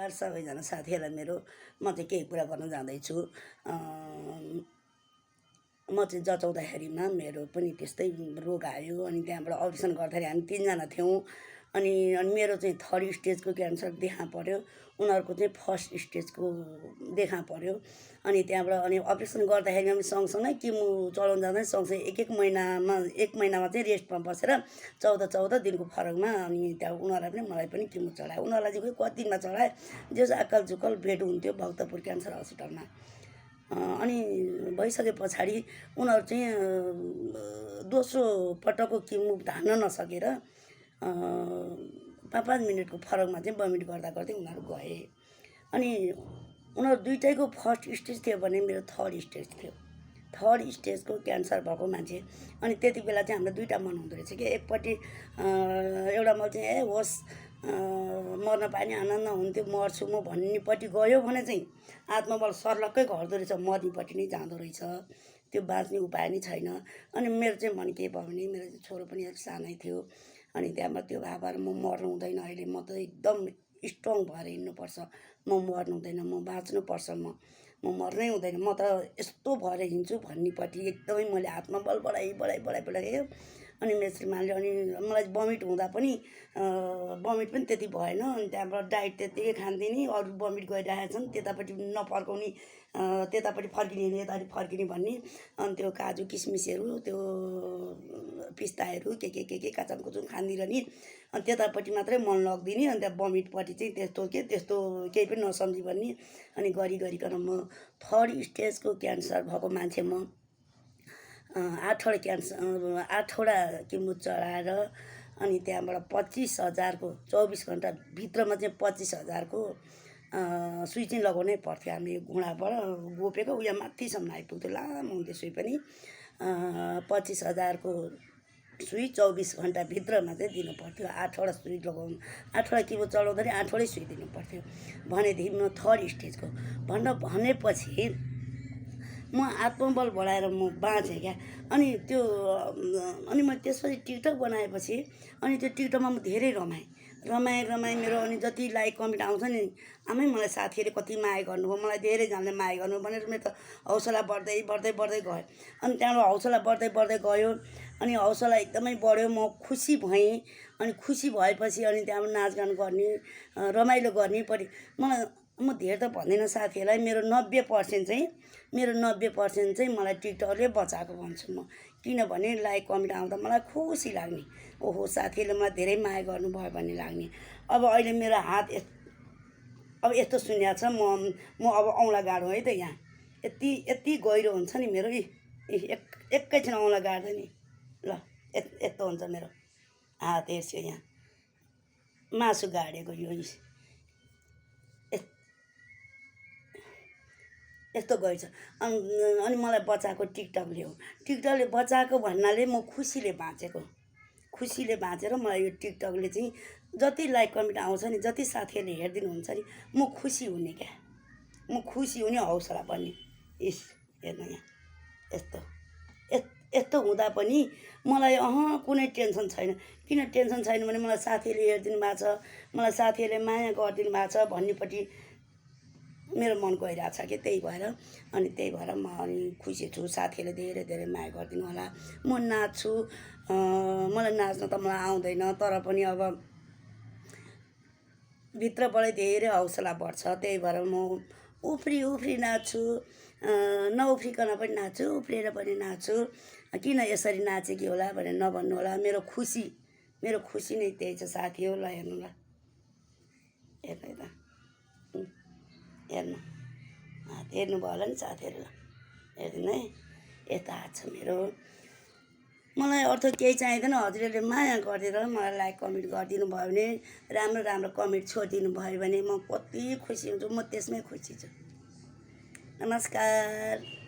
नमस्कार सबैजना साथीहरूलाई मेरो म चाहिँ केही कुरा गर्न जाँदैछु। म चाहिँ जचाउँदाखेरिमा मेरो पनि त्यस्तै रोग आयो अनि त्यहाँबाट अपरेसन गर्दाखेरि हामी 3 जना थियौँ। अनि मेरो चाहिँ 3rd स्टेजको क्यान्सर देखा पर्यो, उनीहरूको चाहिँ 1st स्टेजको देखा पर्यो। अनि त्यहाँबाट अनि अपरेसन गर्दाखेरि हामी सँगसँगै किमो चलाउन जाँदा सँगसँगै एक महिनामा चाहिँ रेस्टमा बसेर 14 दिनको फरकमा अनि त्यहाँ उनीहरूलाई पनि मलाई पनि किमो चढायो। उनीहरूलाई चाहिँ खोइ कति दिनमा चढाए, जस अक्कल झुक्कल भेट हुन्थ्यो भक्तपुर क्यान्सर हस्पिटलमा। अनि भइसके पछाडि उनीहरू चाहिँ दोस्रो पटकको किमो धान्न नसकेर 5 मिनटको फरकमा चाहिँ बमिट गर्दा गर्दै उनीहरू गए। अनि उनीहरू दुइटैको 1st स्टेज थियो भने मेरो 3rd स्टेज थियो। 3rd स्टेजको क्यान्सर भएको मान्छे। अनि त्यति बेला चाहिँ हाम्रो दुईवटा मन हुँदो रहेछ कि एकपट्टि एउटा म चाहिँ होस् मर्न पाए नि आनन्द हुन्थ्यो, मर्छु म भन्नेपट्टि गयो भने चाहिँ आत्मबल सर्लक्कै घट्दो रहेछ, मर्नेपट्टि नै जाँदो रहेछ, त्यो बाँच्ने उपाय नै छैन। अनि मेरो चाहिँ मन के भयो भने मेरो छोरो पनि अलिक सानै थियो। अनि त्यहाँबाट त्यो भएर म मर्नु हुँदैन, अहिले म त एकदम स्ट्रङ भएर हिँड्नुपर्छ, म मर्नु हुँदैन, म बाँच्नुपर्छ, म मर्नै हुँदैन, म त यस्तो भएर हिँड्छु भन्नेपट्टि एकदमै मैले आत्मबल बढाइ। अनि मेरो श्रीमानले अनि मलाई बमिट हुँदा पनि बमिट पनि त्यति भएन। अनि त्यहाँबाट डाइट त्यतिकै खान्दिनँ, अरू बमिट गइरहेका छन् त्यतापट्टि नफर्काउने, त्यतापट्टि फर्किने यतापट्टि फर्किने भन्ने। अनि त्यो काजु किसमिसहरू त्यो पिस्ताहरू के काचमकुचुम खाँदिरहने, अनि त्यतापट्टि मात्रै मन लाग्दिने। अनि त्यहाँ बमिटपट्टि चाहिँ त्यस्तो केही पनि नसम्झी भन्ने। अनि गरिकन म 3rd स्टेजको क्यान्सर भएको मान्छे म 8वटा किमो चढाएर अनि त्यहाँबाट 25,000को 24 घन्टा भित्रमा चाहिँ 25,000को सुई चाहिँ लगाउनै पर्थ्यो। हामी घुँडाबाट गोपेको उयो माथिसम्म आइपुग्थ्यो, लामो हुन्थ्यो सुई पनि। 25,000को सुई 24 घन्टा भित्रमा चाहिँ दिनु पर्थ्यो। 8वटा सुई लगाउनु, 8वटा किमो चलाउँदाखेरि 8वटै सुई दिनु पर्थ्यो भनेदेखि म 3rd स्टेजको भनेपछि म आत्मबल बढाएर म बाँचेँ क्या। अनि त्यो अनि मैले त्यसपछि टिकटक बनाएपछि अनि त्यो टिकटकमा म धेरै रमाएँ मेरो। अनि जति लाइक कमेन्ट आउँछ नि, आमै मलाई साथीहरूले कति माया गर्नुभयो, मलाई धेरैजनाले माया गर्नु भनेर मेरो त हौसला बढ्दै गयो। अनि त्यहाँबाट हौसला बढ्दै गयो। अनि हौसला एकदमै बढ्यो, म खुसी भएँ। अनि खुसी भएपछि अनि त्यहाँबाट नाचगान गर्ने, रमाइलो गर्ने परि म धेर त भन्दिनँ साथीहरूलाई, मेरो 90% चाहिँ मलाई टिकटकले बचाएको भन्छु म। किनभने लाइक कमेन्ट आउँदा मलाई खुसी लाग्ने, ओहो साथीहरूले मलाई धेरै माया गर्नुभयो भन्ने लाग्ने। अब अहिले मेरो हात अब यस्तो सुन्या छ, म अब औँला गाडौँ है त। यहाँ यति गहिरो हुन्छ नि मेरो, एकैछिन औँला गाड्दै नि ल यस्तो हुन्छ मेरो हात। हेर्छु यहाँ मासु गाडेको यो यस्तो गइछ। अनि मलाई बचाएको टिकटकले हो। टिकटकले बचाएको भन्नाले म खुसीले बाँचेर मलाई यो टिकटकले चाहिँ जति लाइक कमेन्ट आउँछ नि, जति साथीहरूले हेरिदिनुहुन्छ नि, म खुसी हुने क्या, म खुसी हुने, हौसला बन्ने। हेर्नु यहाँ यस्तो हुँदा पनि मलाई कुनै टेन्सन छैन। किन टेन्सन छैन भने मलाई साथीहरूले हेरिदिनु भएको छ, मलाई साथीहरूले माया गरिदिनु भएको छ भन्नेपट्टि मेरो मन गइरहेको छ कि, त्यही भएर म अनि खुसी छु। साथीहरूले धेरै माया गरिदिनु होला। म नाच्छु, मलाई नाच्न त मलाई आउँदैन, तर पनि अब भित्रबाटै धेरै हौसला बढ्छ। त्यही भएर म उफ्री नाच्छु, नउफ्रिकन पनि नाच्छु, उफ्रिएर पनि नाच्छु। किन यसरी नाचेकी होला भनेर नभन्नु होला। मेरो खुसी नै त्यही छ साथी हो। ल हेर्नु ल, हेर्नुभयो होला नि साथीहरू, ल हेरिदिनु है। यता हात छ मेरो। मलाई अर्थ केही चाहिँदैन, हजुरहरूले माया गरिदिएर मलाई लाइक कमेन्ट गरिदिनु भयो भने, राम्रो कमेन्ट छोडिदिनु भयो भने म कति खुसी हुन्छु, म त्यसमै खुसी छु। नमस्कार।